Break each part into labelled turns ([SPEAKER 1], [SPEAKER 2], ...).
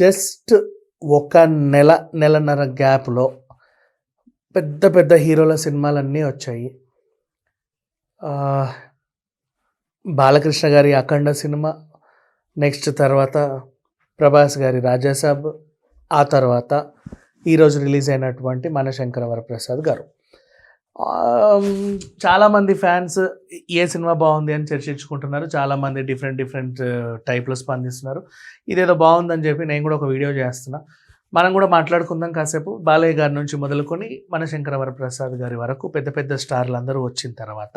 [SPEAKER 1] Just ఒక నెలన్నర గ్యాప్‌లో పెద్ద పెద్ద హీరోల సినిమాలన్నీ వచ్చాయి. ఆహ్, బాలకృష్ణ గారి 'అఖండ' సినిమా, నెక్స్ట్ తర్వాత ప్రభాస్ గారి 'రాజాసాబ్', ఆ తర్వాత ఈరోజు రిలీజ్ అయినటువంటి 'మనశంకర వరప్రసాద్' గారు. చాలామంది ఫ్యాన్స్ ఏ సినిమా బాగుంది అని చర్చించుకుంటున్నారు. చాలామంది డిఫరెంట్ టైప్‌లో స్పందిస్తున్నారు. ఇదేదో బాగుందని చెప్పి నేను కూడా ఒక వీడియో చేస్తున్నా. మనం కూడా మాట్లాడుకుందాం కాసేపు. బాలయ్య గారి నుంచి మొదలుకొని మనశంకర వరప్రసాద్ గారి వరకు పెద్ద పెద్ద స్టార్లు అందరూ వచ్చిన తర్వాత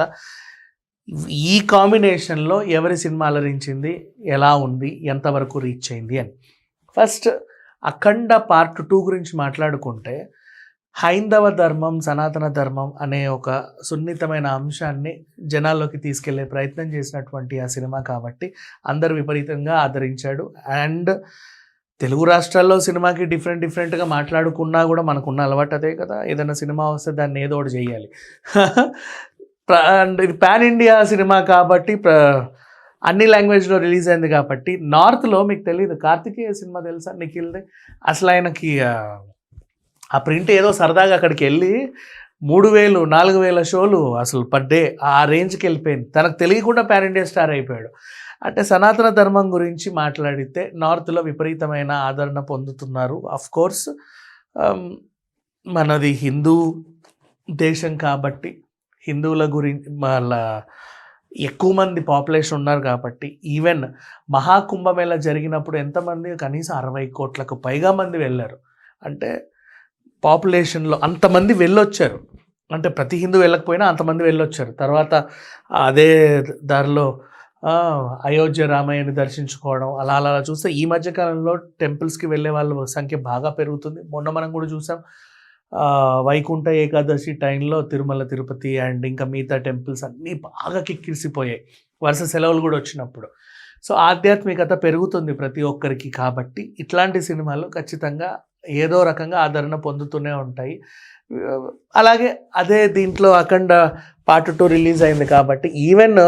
[SPEAKER 1] ఈ కాంబినేషన్‌లో ఎవరి సినిమా అలరించింది, ఎలా ఉంది, ఎంతవరకు రీచ్ అయింది అని. ఫస్ట్ 'అఖండ పార్ట్ 2' గురించి మాట్లాడుకుంటే హైందవ ధర్మం, సనాతన ధర్మం అనే ఒక సున్నితమైన అంశాన్ని జనాల్లోకి తీసుకెళ్లే ప్రయత్నం చేసినటువంటి ఆ సినిమా కాబట్టి అందరూ విపరీతంగా ఆదరించాడు. అండ్ తెలుగు రాష్ట్రాల్లో సినిమాకి డిఫరెంట్‌గా మాట్లాడుకున్నా కూడా మనకున్న అలవాటు అదే కదా! ఏదైనా సినిమా వస్తే దాన్ని ఏదో ఒకటి చేయాలి. అండ్ ఇది పాన్ ఇండియా సినిమా కాబట్టి అన్ని లాంగ్వేజ్‌లో రిలీజ్ అయింది కాబట్టి నార్త్‌లో మీకు తెలీదు. 'కార్తికేయ' సినిమా తెలుసా నిఖిల్‌ది? అసలు ఆయనకి ఆ ప్రింట్ ఏదో సరదాగా అక్కడికెళ్ళి 3000, 4000 షోలు అసలు పర్ డే ఆ రేంజ్‌కి వెళ్ళిపోయింది. తనకు తెలియకుండా పాన్ ఇండియా స్టార్ అయిపోయాడు. అంటే సనాతన ధర్మం గురించి మాట్లాడితే నార్త్‌లో విపరీతమైన ఆదరణ పొందుతున్నారు. ఆఫ్‌కోర్స్ మనది హిందూ దేశం కాబట్టి హిందువుల గురించి వాళ్ళ ఎక్కువ మంది పాపులేషన్ ఉన్నారు కాబట్టి ఈవెన్ మహాకుంభమేళా జరిగినప్పుడు ఎంతమంది, కనీసం 60 కోట్లకు పైగా మంది వెళ్ళారు. అంటే పాపులేషన్లో అంతమంది వెళ్ళొచ్చారు. అంటే ప్రతి హిందూ వెళ్ళకపోయినా అంతమంది వెళ్ళొచ్చారు. తర్వాత అదే దారిలో అయోధ్య రామయ్యని దర్శించుకోవడం అలా చూస్తే ఈ మధ్యకాలంలో టెంపుల్స్కి వెళ్ళే వాళ్ళ సంఖ్య బాగా పెరుగుతుంది. మొన్న మనం కూడా చూసాం వైకుంఠ ఏకాదశి టైంలో తిరుమల తిరుపతి అండ్ ఇంకా మిగతా టెంపుల్స్ అన్నీ బాగా కిక్కిరిసిపోయాయి వరుస సెలవులు కూడా వచ్చినప్పుడు. సో ఆధ్యాత్మికత పెరుగుతుంది ప్రతి ఒక్కరికి కాబట్టి ఇట్లాంటి సినిమాలు ఖచ్చితంగా ఏదో రకంగా ఆదరణ పొందుతూనే ఉంటాయి. అలాగే అదే దీంట్లో 'అఖండ పార్ట్ 2' రిలీజ్ అయింది కాబట్టి ఈవెన్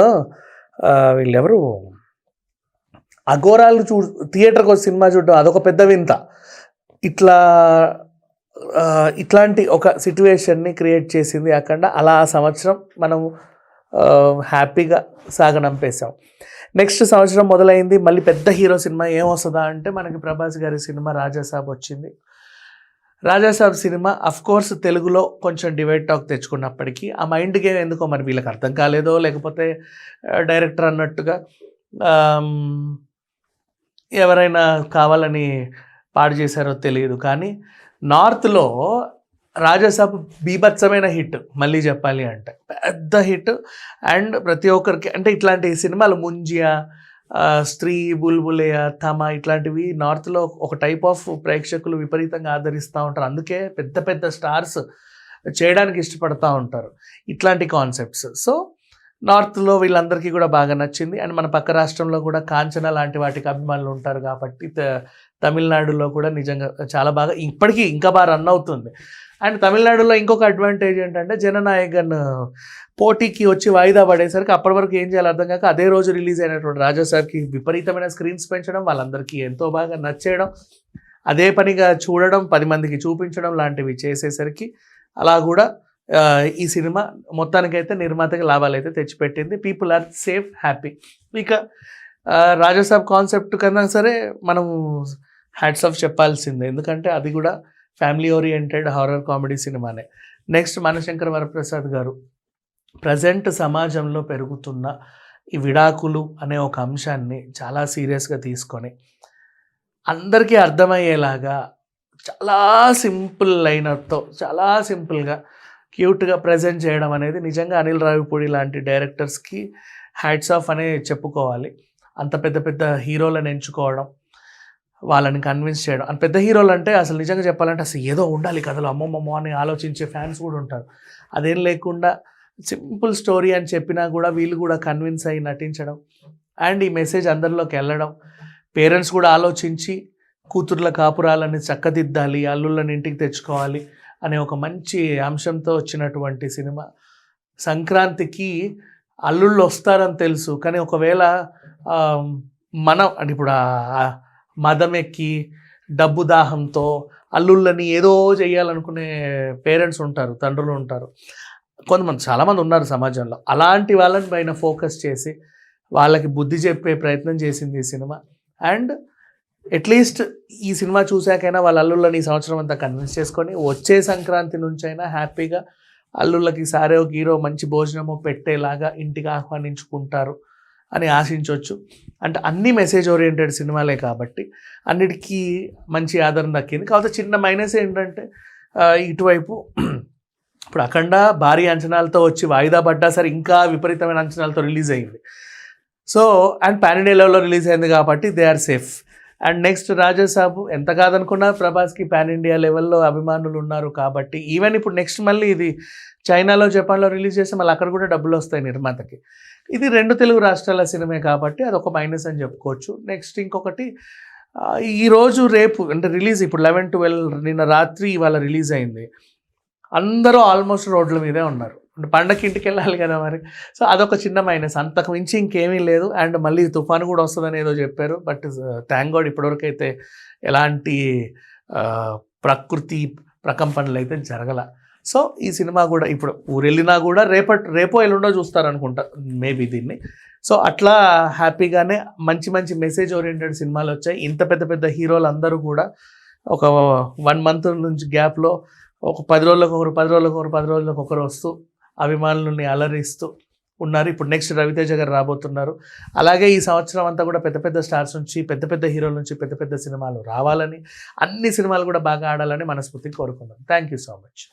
[SPEAKER 1] వీళ్ళెవరు అఘోరాలు థియేటర్కి వచ్చి సినిమా చూడడం అదొక పెద్ద వింత. ఇట్లాంటి ఒక సిట్యువేషన్ని క్రియేట్ చేసింది 'అఖండ'. అలా ఆ సంవత్సరం మనం హ్యాపీగా సాగనంపేశాం. నెక్స్ట్ సంవత్సరం మొదలైంది. మళ్ళీ పెద్ద హీరో సినిమా ఏమొస్తుందా అంటే మనకి ప్రభాస్ గారి సినిమా 'రాజాసాబ్' వచ్చింది. 'రాజాసాబ్' సినిమా అఫ్కోర్స్ తెలుగులో కొంచెం డివైడ్ టాక్ తెచ్చుకున్నప్పటికీ ఆ మైండ్ గేమ్ ఎందుకో మరి వీళ్ళకి అర్థం కాలేదో లేకపోతే డైరెక్టర్ అన్నట్టుగా ఎవరైనా కావాలని పాడు చేశారో తెలియదు. కానీ నార్త్లో 'రాజాసాబ్' బీభత్సమైన హిట్. మళ్ళీ చెప్పాలి అంటే పెద్ద హిట్. అండ్ ప్రతి ఒక్కరికి అంటే ఇట్లాంటి సినిమాలు 'ముంజియా', 'స్త్రీ', 'బుల్బులయ్య', 'థమ' ఇట్లాంటివి నార్త్లో ఒక టైప్ ఆఫ్ ప్రేక్షకులు విపరీతంగా ఆదరిస్తూ ఉంటారు. అందుకే పెద్ద పెద్ద స్టార్స్ చేయడానికి ఇష్టపడుతూ ఉంటారు ఇట్లాంటి కాన్సెప్ట్స్. సో నార్త్లో వీళ్ళందరికీ కూడా బాగా నచ్చింది. అండ్ మన పక్క రాష్ట్రంలో కూడా 'కాంచన' లాంటి వాటికి అభిమానులు ఉంటారు కాబట్టి తమిళనాడులో కూడా నిజంగా చాలా బాగా ఇప్పటికీ ఇంకా బాగా రన్ అవుతుంది. అండ్ తమిళనాడులో ఇంకొక అడ్వాంటేజ్ ఏంటంటే జననాయకన్ పోటీకి వచ్చి వాయిదా పడేసరికి అప్పటి వరకు ఏం చేయాలో అర్థం కాక అదే రోజు రిలీజ్ అయినటువంటి 'రాజాసాబ్'కి విపరీతమైన స్క్రీన్స్ పెంచడం, వాళ్ళందరికీ ఎంతో బాగా నచ్చేయడం, అదే పనిగా చూడడం, 10 మందికి చూపించడం లాంటివి చేసేసరికి అలా కూడా ఈ సినిమా మొత్తానికైతే నిర్మాతకి లాభాలు అయితే తెచ్చిపెట్టింది. People are safe, happy. ఇక 'రాజాసాబ్' కాన్సెప్ట్ కన్నా సరే మనం హ్యాట్స్ ఆఫ్ చెప్పాల్సిందే. ఎందుకంటే అది కూడా ఫ్యామిలీ ఓరియంటెడ్ హారర్ కామెడీ సినిమానే. నెక్స్ట్ 'మనశంకర వరప్రసాద్' గారు ప్రజెంట్ సమాజంలో పెరుగుతున్న ఈ విడాకులు అనే ఒక అంశాన్ని చాలా సీరియస్గా తీసుకొని అందరికీ అర్థమయ్యేలాగా చాలా సింపుల్ లైనర్తో చాలా సింపుల్గా క్యూట్గా ప్రజెంట్ చేయడం అనేది నిజంగా అనిల్ రావిపూడి లాంటి డైరెక్టర్స్కి హ్యాట్స్ ఆఫ్ అనే చెప్పుకోవాలి. అంత పెద్ద పెద్ద హీరోలను ఎంచుకోవడం, వాళ్ళని కన్విన్స్ చేయడం. అండ్ పెద్ద హీరోలు అంటే అసలు నిజంగా చెప్పాలంటే అసలు ఏదో ఉండాలి కథలో అమ్మమ్మమ్మో అని ఆలోచించే ఫ్యాన్స్ కూడా ఉంటారు. అదేం లేకుండా సింపుల్ స్టోరీ అని చెప్పినా కూడా వీళ్ళు కూడా కన్విన్స్ అయ్యి నటించడం అండ్ ఈ మెసేజ్ అందరిలోకి వెళ్ళడం, పేరెంట్స్ కూడా ఆలోచించి కూతుర్ల కాపురాలని చక్కదిద్దాలి, అల్లుళ్ళని ఇంటికి తెచ్చుకోవాలి అనే ఒక మంచి అంశంతో వచ్చినటువంటి సినిమా. సంక్రాంతికి అల్లుళ్ళు వస్తారని తెలుసు, కానీ ఒకవేళ మనం అంటే ఇప్పుడు మదం ఎక్కి డబ్బు దాహంతో అల్లుళ్ళని ఏదో చేయాలనుకునే పేరెంట్స్ ఉంటారు, తండ్రులు ఉంటారు, కొంతమంది చాలామంది ఉన్నారు సమాజంలో. అలాంటి వాళ్ళని పైన ఫోకస్ చేసి వాళ్ళకి బుద్ధి చెప్పే ప్రయత్నం చేసింది ఈ సినిమా. అండ్ అట్లీస్ట్ ఈ సినిమా చూశాకైనా వాళ్ళ అల్లుళ్ళని ఈ సంవత్సరం అంతా కన్విన్స్ చేసుకొని వచ్చే సంక్రాంతి నుంచైనా హ్యాపీగా అల్లుళ్ళకి సారో గీరో మంచి భోజనమో పెట్టేలాగా ఇంటికి ఆహ్వానించుకుంటారు అని ఆశించవచ్చు. అంటే అన్ని మెసేజ్ ఓరియంటెడ్ సినిమాలే కాబట్టి అన్నిటికీ మంచి ఆదరణ దక్కింది. కాకపోతే చిన్న మైనస్ ఏంటంటే ఇటువైపు ఇప్పుడు అఖండ భారీ అంచనాలతో వచ్చి వాయిదా పడ్డా సరే ఇంకా విపరీతమైన అంచనాలతో రిలీజ్ అయింది. సో అండ్ పాన్ ఇండియా లెవెల్లో రిలీజ్ అయింది కాబట్టి they are safe. And next Raja Saab ఎంత కాదనుకున్నా ప్రభాస్కి పాన్ ఇండియా లెవెల్లో అభిమానులు ఉన్నారు కాబట్టి ఈవెన్ ఇప్పుడు నెక్స్ట్ మళ్ళీ ఇది చైనాలో జపాన్లో రిలీజ్ చేస్తే మళ్ళీ అక్కడ కూడా డబ్బులు వస్తాయి నిర్మాతకి. ఇది 2 తెలుగు రాష్ట్రాల సినిమే కాబట్టి అదొక మైనస్ అని చెప్పుకోవచ్చు. నెక్స్ట్ ఇంకొకటి ఈరోజు రేపు అంటే రిలీజ్ ఇప్పుడు 11-12 నిన్న రాత్రి ఇవాళ రిలీజ్ అయింది. అందరూ ఆల్మోస్ట్ రోడ్ల మీదే ఉన్నారు. అంటే పండగకి ఇంటికి వెళ్ళాలి కదా మరి. సో అదొక చిన్న మైనస్, అంతకు మించి ఇంకేమీ లేదు. అండ్ మళ్ళీ తుఫాను కూడా వస్తుందని ఏదో చెప్పారు. బట్ థ్యాంక్ గాడ్ ఇప్పటివరకు అయితే ఎలాంటి ప్రకృతి ప్రకంపనలు అయితే జరగల. సో ఈ సినిమా కూడా ఇప్పుడు ఊరెళ్ళినా కూడా రేపో ఎల్లుండో చూస్తారనుకుంటా మేబీ దీన్ని. సో అట్లా హ్యాపీగానే మంచి మంచి మెసేజ్ ఓరియంటెడ్ సినిమాలు వచ్చాయి. ఇంత పెద్ద పెద్ద హీరోలు అందరూ కూడా ఒక 1 month నుంచి గ్యాప్లో ఒక 10 రోజులకు ఒకరు వస్తూ అభిమానులని అలరిస్తూ ఉన్నారు. ఇప్పుడు నెక్స్ట్ రవితేజ గారు రాబోతున్నారు. అలాగే ఈ సంవత్సరం అంతా కూడా పెద్ద పెద్ద స్టార్స్ నుంచి పెద్ద పెద్ద హీరోల నుంచి పెద్ద పెద్ద సినిమాలు రావాలని, అన్ని సినిమాలు కూడా బాగా ఆడాలని మనస్ఫూర్తిగా కోరుకుందాం. Thank you so much.